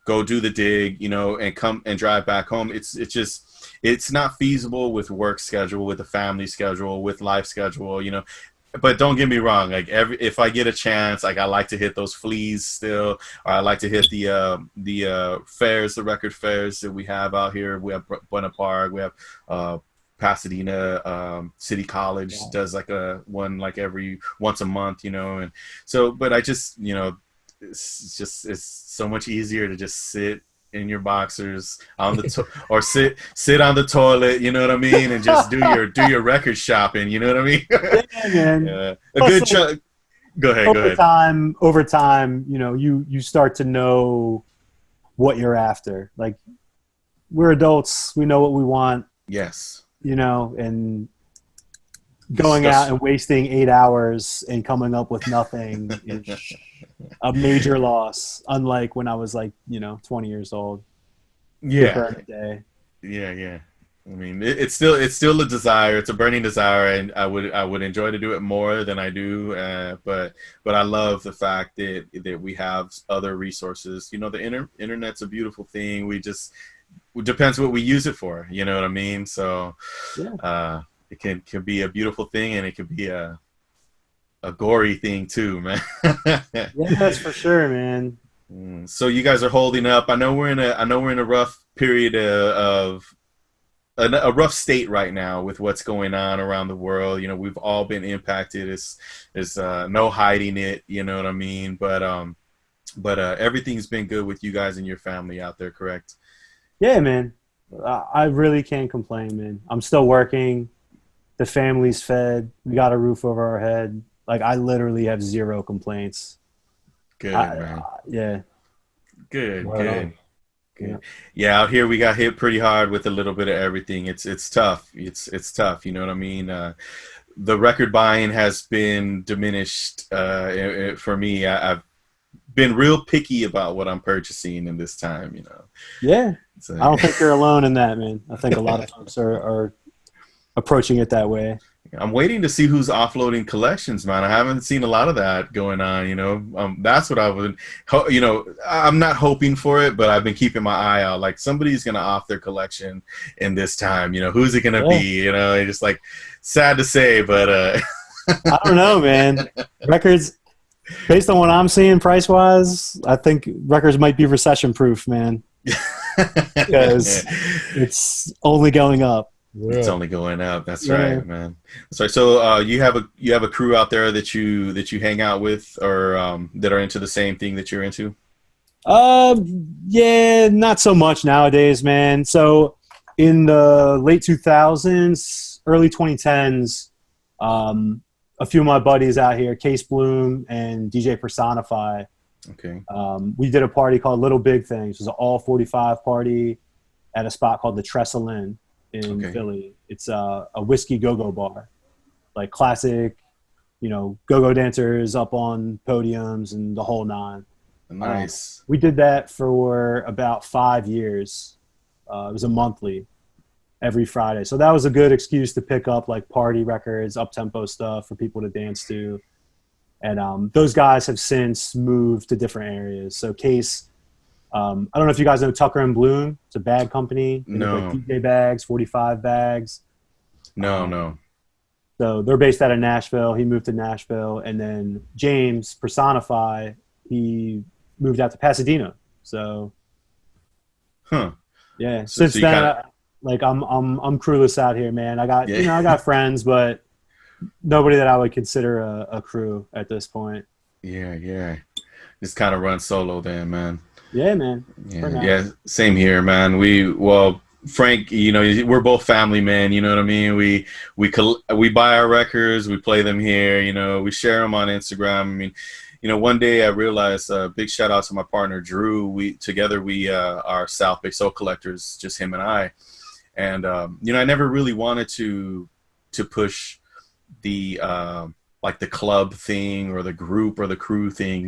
go do the dig, and come and drive back home. It's not feasible with work schedule, with the family schedule, with life schedule, But don't get me wrong. Like if I get a chance, like I like to hit those fleas still, or I like to hit the fairs, the record fairs that we have out here. We have Buena Park, we have Pasadena City College does like a one like once a month, and so. But I just it's so much easier to just sit in your boxers on the or sit on the toilet, you know what I mean, and just do your record shopping, you know what I mean. Yeah, man. A good chunk. Go ahead. Over time, you start to know what you're after. Like we're adults, we know what we want. Yes. And going out and wasting 8 hours and coming up with nothing is a major loss, unlike when I was 20 years old. Yeah. Yeah. I mean, it's still a desire. It's a burning desire, and I would enjoy to do it more than I do. But I love the fact that we have other resources. The internet's a beautiful thing. It depends what we use it for. You know what I mean? So, yeah. It can be a beautiful thing, and it can be a gory thing too, man. Yeah, that's for sure, man. So you guys are holding up. I know we're in a rough period of a rough state right now with what's going on around the world. We've all been impacted. It's no hiding it. You know what I mean? But everything's been good with you guys and your family out there, correct? Yeah, man. I really can't complain, man. I'm still working. The family's fed. We got a roof over our head. Like I literally have zero complaints. Good, man. Yeah. Good. Yeah, out here we got hit pretty hard with a little bit of everything. It's tough. It's tough. You know what I mean? The record buying has been diminished for me. I've been real picky about what I'm purchasing in this time. Yeah. So, I don't think you're alone in that, man. I think a lot of folks are approaching it that way. I'm waiting to see who's offloading collections, man. I haven't seen a lot of that going on, That's what I would, I'm not hoping for it, but I've been keeping my eye out. Like somebody's going to off their collection in this time, who's it going to be, just like sad to say, but I don't know, man. Records, based on what I'm seeing price-wise, I think records might be recession-proof, man. Because it's only going up. Yeah. It's only going up. That's right, man. That's right. So you have a crew out there that you hang out with, or that are into the same thing that you're into? Yeah, not so much nowadays, man. So in the late 2000s, early 2010s, a few of my buddies out here, Case Bloom and DJ Personify, Okay. We did a party called Little Big Things. It was an all 45 party at a spot called the Trestle Inn in Philly. It's a whiskey go-go bar, like classic, go-go dancers up on podiums and the whole nine. Nice. We did that for about 5 years. It was a monthly, every Friday. So that was a good excuse to pick up like party records, up-tempo stuff for people to dance to. And those guys have since moved to different areas. So Case, I don't know if you guys know Tucker and Bloom. It's a bag company. They No. make, like DJ bags, 45 bags. No. So they're based out of Nashville. He moved to Nashville. And then James, Personify, he moved out to Pasadena. So, yeah. So Since then, I'm crewless out here, man. I got I got friends, but nobody that I would consider a crew at this point. Yeah. Just kind of run solo then, man. Yeah, man. Yeah, same here, man. Frank, we're both family, man. You know what I mean? We buy our records, we play them here. We share them on Instagram. I mean, one day I realized, big shout out to my partner Drew. We are South Bay Soul Collectors, just him and I. And I never really wanted to push the like the club thing or the group or the crew thing,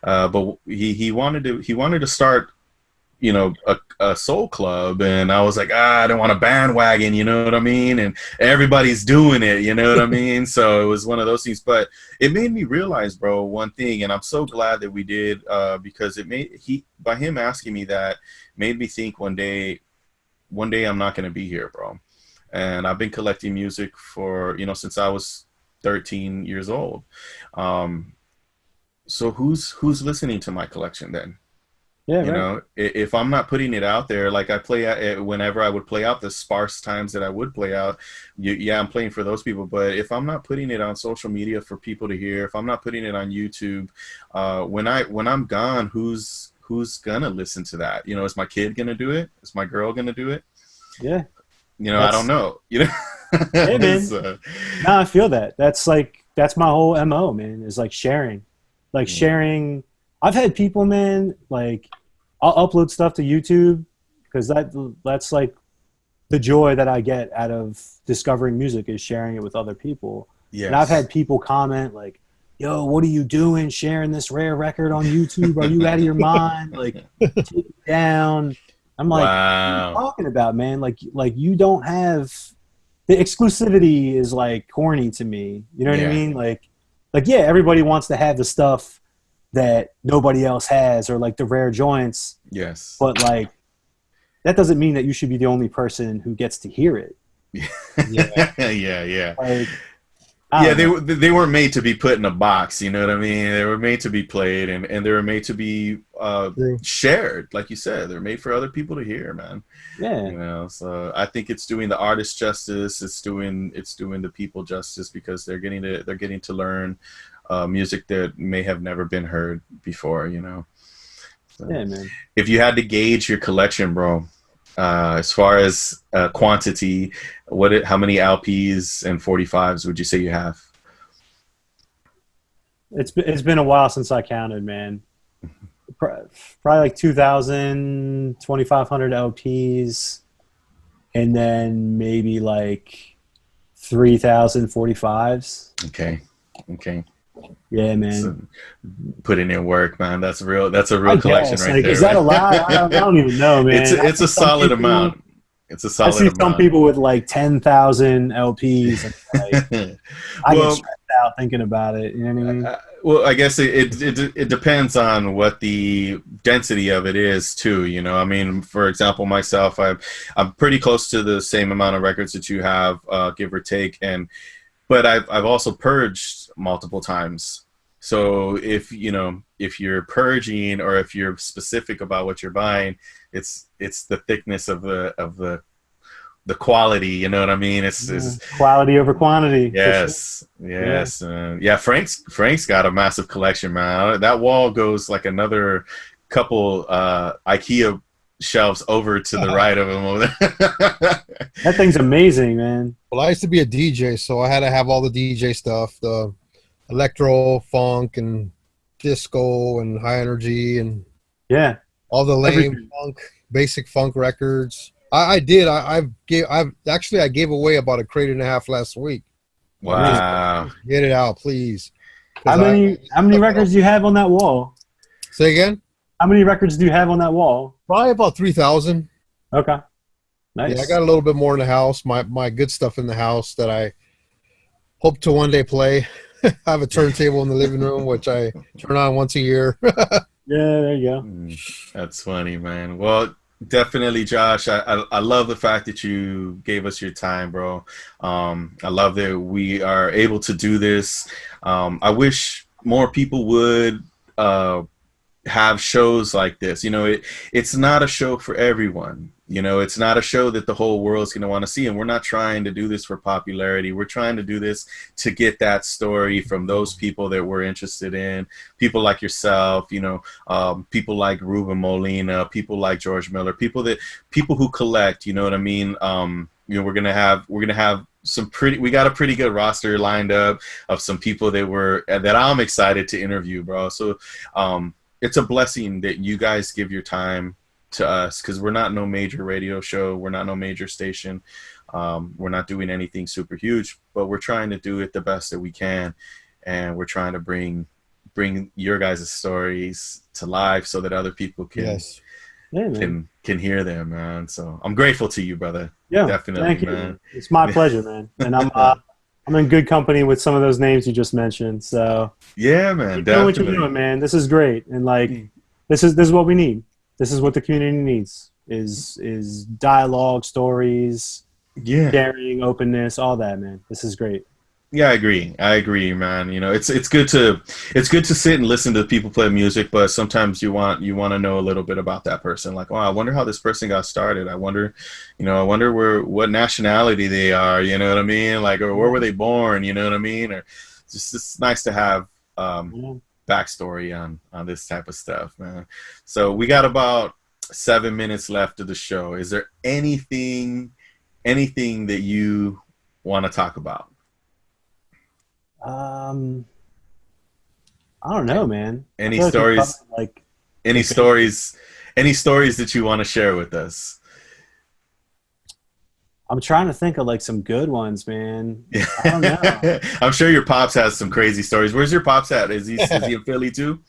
but he wanted to start a soul club, and I was like, I don't want a bandwagon, you know what I mean? And everybody's doing it, you know what I mean? So it was one of those things, but it made me realize, bro, one thing, and I'm so glad that we did, because by him asking me that made me think one day I'm not going to be here, bro. And I've been collecting music for, since I was 13 years old. So who's listening to my collection then? Yeah, if I'm not putting it out there, like I play out, whenever I would play out the sparse times that I would play out, I'm playing for those people. But if I'm not putting it on social media for people to hear, if I'm not putting it on YouTube, when I'm gone, who's gonna listen to that? Is my kid gonna do it? Is my girl gonna do it? Yeah. I don't know. Hey, man. No, I feel that. That's my whole MO, man, is like sharing. Like sharing. I've had people, man, like I'll upload stuff to YouTube because that's like the joy that I get out of discovering music is sharing it with other people. Yes. And I've had people comment like, yo, what are you doing sharing this rare record on YouTube? Are you out of your mind? Like, take it down. I'm like, wow. What are you talking about, man? Like you don't have the exclusivity is like corny to me. You know what I mean? Like yeah, everybody wants to have the stuff that nobody else has, or like the rare joints. Yes. But like, that doesn't mean that you should be the only person who gets to hear it. Yeah. Like, they weren't made to be put in a box, you know what I mean? They were made to be played, and they were made to be shared, like you said. They're made for other people to hear, man. Yeah. So I think it's doing the artist justice. It's doing the people justice, because they're getting to learn music that may have never been heard before, So, yeah, man. If you had to gauge your collection, bro, as far as quantity, how many LPs and 45s would you say you have? It's been a while since I counted, man. Probably like 2,000, 2,500 LPs, and then maybe like 3,000 45s. Okay. Yeah, man. So, putting in work, man. That's a real collection right there. Is that a lot? I don't even know, man. It's a solid amount. It's a solid amount. I see some people with like 10,000 LPs. And I get stressed out thinking about it. You know what I mean? Well, I guess it depends on what the density of it is too. I mean, for example, myself, I'm pretty close to the same amount of records that you have, give or take, but I've also purged multiple times. So if you're purging, or if you're specific about what you're buying, it's the thickness of the quality, you know what I mean? It's quality over quantity. Yes. Yeah. Frank's got a massive collection, man. That wall goes like another couple IKEA shelves over to the right of him over there. That thing's amazing, man. Well, I used to be a DJ, so I had to have all the DJ stuff, the electro, funk, and disco and high energy and Yeah. all the lame Everything. funk, basic funk records. I did. I gave away about a crate and a half last week. Wow. Get it out, please. How many records do you have on that wall? Say again? How many records do you have on that wall? Probably about 3,000. Okay. Nice. Yeah, I got a little bit more in the house. My good stuff in the house that I hope to one day play. I have a turntable in the living room, which I turn on once a year. Yeah, there you go. That's funny, man. Well, definitely, Josh. I love the fact that you gave us your time, bro. I love that we are able to do this. I wish more people would have shows like this. You know, it's not a show for everyone. You know, it's not a show that the whole world's going to want to see. And we're not trying to do this for popularity. We're trying to do this to get that story from those people that we're interested in. People like yourself, you know, people like Ruben Molina, people like George Miller, people who collect, you know what I mean? You know, we're going to have we got a pretty good roster lined up of some people that I'm excited to interview, bro. So, it's a blessing that you guys give your time to us, because we're not no major radio show, we're not no major station, we're not doing anything super huge, but we're trying to do it the best that we can, and we're trying to bring your guys' stories to life so that other people can can hear them, man. So I'm grateful to you, brother. Yeah, definitely, thank you, man. It's my pleasure, man. And I'm in good company with some of those names you just mentioned. So yeah, man, keep doing what you're doing, man. This is great, and like this is what we need. This is what the community needs: is dialogue, stories, sharing, openness, all that, man. This is great. Yeah, I agree, man. You know, it's good to sit and listen to people play music, but sometimes you want to know a little bit about that person. Like, oh, I wonder how this person got started. I wonder what nationality they are. You know what I mean? Like, or where were they born? You know what I mean? Or it's nice to have backstory on this type of stuff, man. So we got about 7 minutes left of the show. Is there anything that you want to talk about? I don't know, man. Any stories? Any stories that you want to share with us? I'm trying to think of like some good ones, man. I don't know. I'm sure your pops has some crazy stories. Where's your pops at? Is he in Philly too?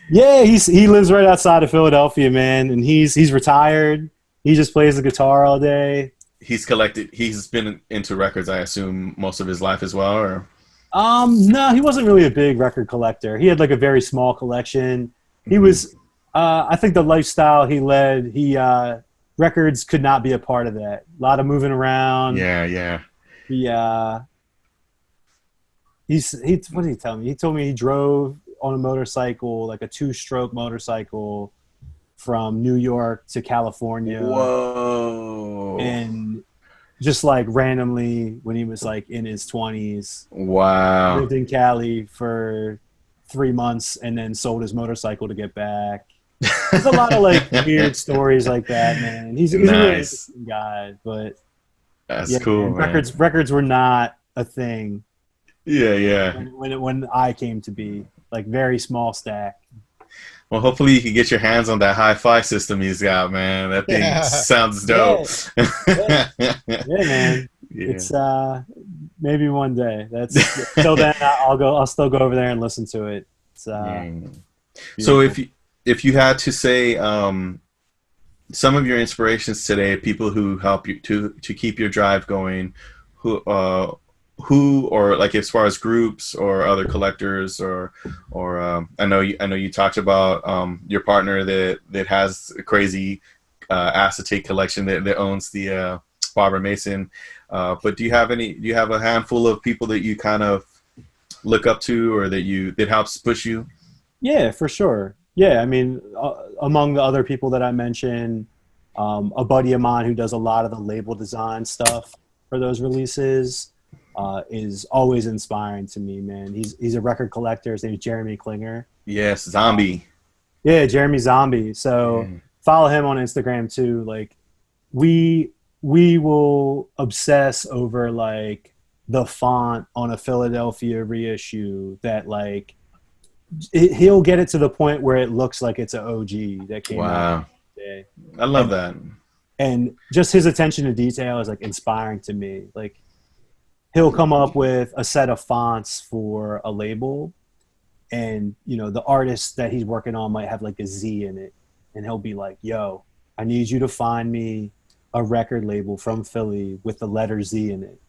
Yeah, he lives right outside of Philadelphia, man, and he's retired. He just plays the guitar all day. He's been into records, I assume, most of his life as well, or? No, he wasn't really a big record collector. He had like a very small collection. He was, I think the lifestyle he led, records could not be a part of that. A lot of moving around. Yeah. What did he tell me? He told me he drove on a motorcycle, like a 2-stroke motorcycle from New York to California. Whoa. And just like randomly when he was like in his 20s. Wow. Lived in Cali for 3 months and then sold his motorcycle to get back. There's a lot of like weird stories like that, man. He's nice. A really interesting guy, but that's cool, man. Records were not a thing. Yeah. When I came to be, like, very small stack. Well, hopefully you can get your hands on that hi-fi system he's got, man. That thing sounds dope. Yeah, man. Yeah. It's maybe one day. That's till then I'll still go over there and listen to it. It's so if you had to say some of your inspirations today, people who help you to keep your drive going, who or like as far as groups or other collectors or I know you talked about your partner that has a crazy acetate collection that owns the Barbara Mason, but do you have a handful of people that you kind of look up to or that helps push you? Yeah, for sure. Yeah, I mean, among the other people that I mentioned, a buddy of mine who does a lot of the label design stuff for those releases is always inspiring to me, man. He's a record collector. His name is Jeremy Klinger. Yes, Zombie. Yeah, Jeremy Zombie. So follow him on Instagram too. Like, we will obsess over like the font on a Philadelphia reissue that like he'll get it to the point where it looks like it's an OG that came out today. I love that. And just his attention to detail is like inspiring to me. Like he'll come up with a set of fonts for a label, and you know the artist that he's working on might have like a Z in it, and he'll be like, "Yo, I need you to find me a record label from Philly with the letter Z in it,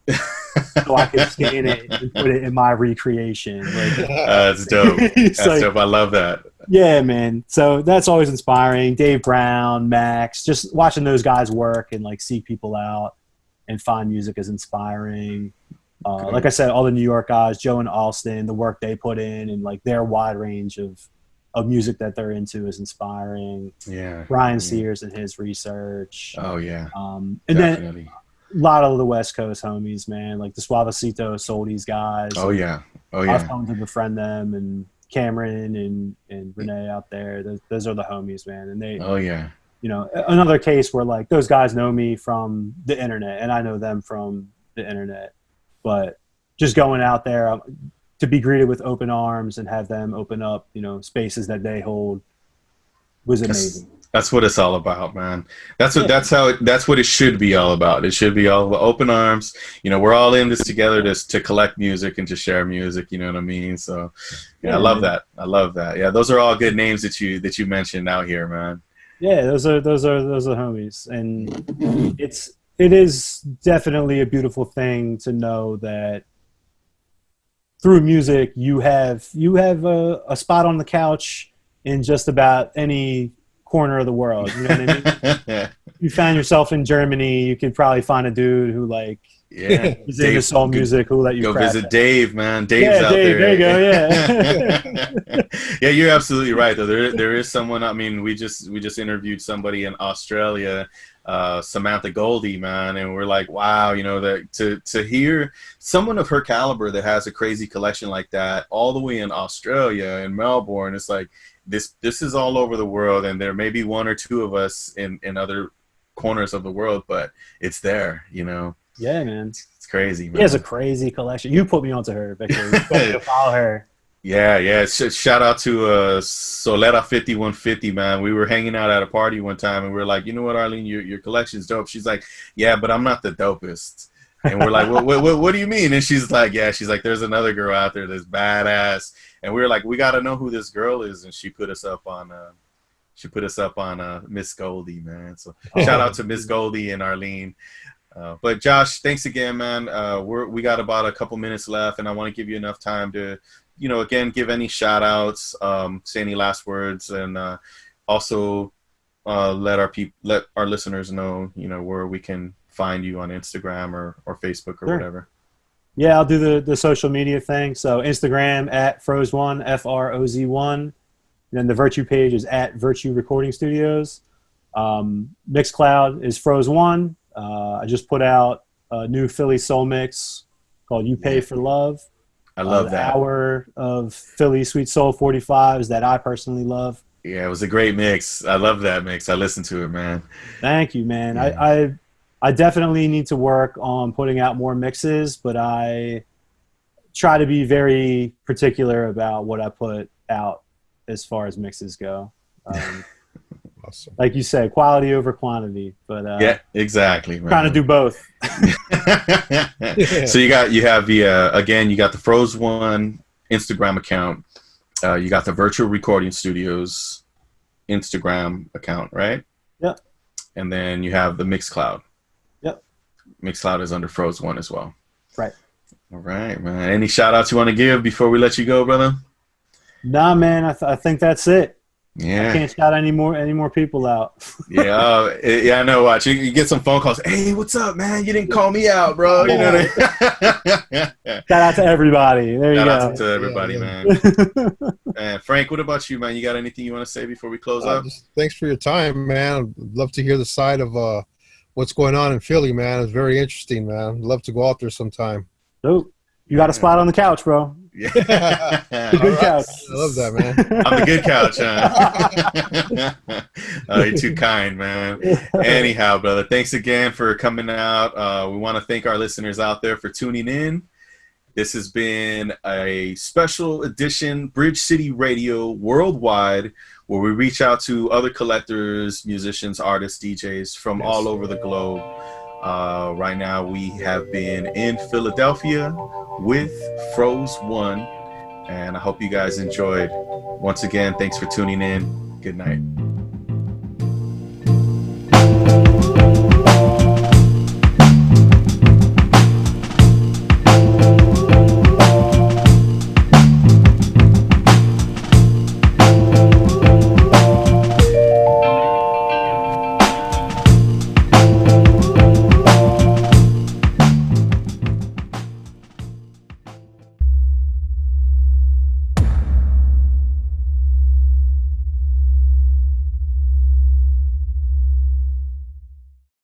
so I can scan it and put it in my recreation." Like, that's dope. That's like, dope. I love that. Yeah, man. So that's always inspiring. Dave Brown, Max, just watching those guys work and like seek people out and find music is inspiring. Like I said, all the New York guys, Joe and Alston, the work they put in and like their wide range of music that they're into is inspiring. Yeah. Brian Sears and his research. Oh yeah. And definitely. then a lot of the West Coast homies, man, like the Suavecito, Soldi's guys. Oh yeah. Oh I was yeah. home to befriend them, and Cameron and Renee out there. Those are the homies, man. And they, Oh yeah. you know, another case where like those guys know me from the internet and I know them from the internet, but just going out there to be greeted with open arms and have them open up, you know, spaces that they hold was amazing. That's what it's all about, man. That's what it should be all about. It should be all about open arms. You know, we're all in this together to collect music and to share music. You know what I mean? So, yeah, I love that. I love that. Yeah, those are all good names that you mentioned out here, man. Yeah, those are homies, and it is definitely a beautiful thing to know that through music you have a spot on the couch in just about any corner of the world. You know what I mean? You found yourself in Germany, you could probably find a dude who like is into soul music who let you go crack visit it. Dave, man. Dave's out there. There you go. Yeah. Yeah, you're absolutely right. Though there is someone. I mean, we just interviewed somebody in Australia, Samantha Goldie, man, and we're like, wow, you know, that to hear someone of her caliber that has a crazy collection like that all the way in Australia, in Melbourne, it's like this is all over the world, and there may be one or two of us in other corners of the world, but it's there, you know. Yeah, man. It's crazy, man. He has a crazy collection. You put me onto her, Victor. You told me to follow her. Yeah. Shout out to Solera 5150, man. We were hanging out at a party one time, and we were like, you know what, Arlene, your collection's dope. She's like, yeah, but I'm not the dopest. And we're like, what do you mean? And she's like, there's another girl out there that's badass. And we were like, we got to know who this girl is. And she put us up on Miss Goldie, man. So shout out to Miss Goldie and Arlene. But Josh, thanks again, man. We got about a couple minutes left, and I want to give you enough time to, you know, again, give any shout outs, say any last words, and also let our listeners know, you know, where we can find you on Instagram or Facebook or Sure. whatever. Yeah, I'll do the social media thing. So Instagram at Froz1, FROZ1. And then the Virtue page is at Virtue Recording Studios. Mixcloud is Froz1. I just put out a new Philly soul mix called You Pay for Love. I love that. Hour of Philly Sweet Soul 45s that I personally love. Yeah, it was a great mix. I love that mix. I listened to it, man. Thank you, man. Yeah. I definitely need to work on putting out more mixes, but I try to be very particular about what I put out as far as mixes go. Awesome. Like you said, quality over quantity. But Yeah, exactly, man. trying to do both. So you got the Froz1 Instagram account. You got the Virtual Recording Studios Instagram account, right? Yep. And then you have the Mixcloud. Yep. Mixcloud is under Froz1 as well. Right. All right, man. Any shout outs you want to give before we let you go, brother? Nah, man. I think that's it. Yeah. I can't shout any more people out. Yeah, I know. Watch, you get some phone calls. Hey, what's up, man? You didn't call me out, bro. You know what I mean? Shout out to everybody. There you Shout go. out to everybody, man. And Frank, what about you, man? You got anything you want to say before we close up? Thanks for your time, man. I'd love to hear the side of what's going on in Philly, man. It's very interesting, man. I'd love to go out there sometime. Nope. You got a spot on the couch, bro. Yeah. Good couch. I love that, man. I'm the good couch, huh? Oh, you're too kind, man. Anyhow, brother, thanks again for coming out. We want to thank our listeners out there for tuning in. This has been a special edition Bridge City Radio Worldwide, where we reach out to other collectors, musicians, artists, DJs from all over the globe. Right now, we have been in Philadelphia with Froz One, and I hope you guys enjoyed. Once again, thanks for tuning in. Good night.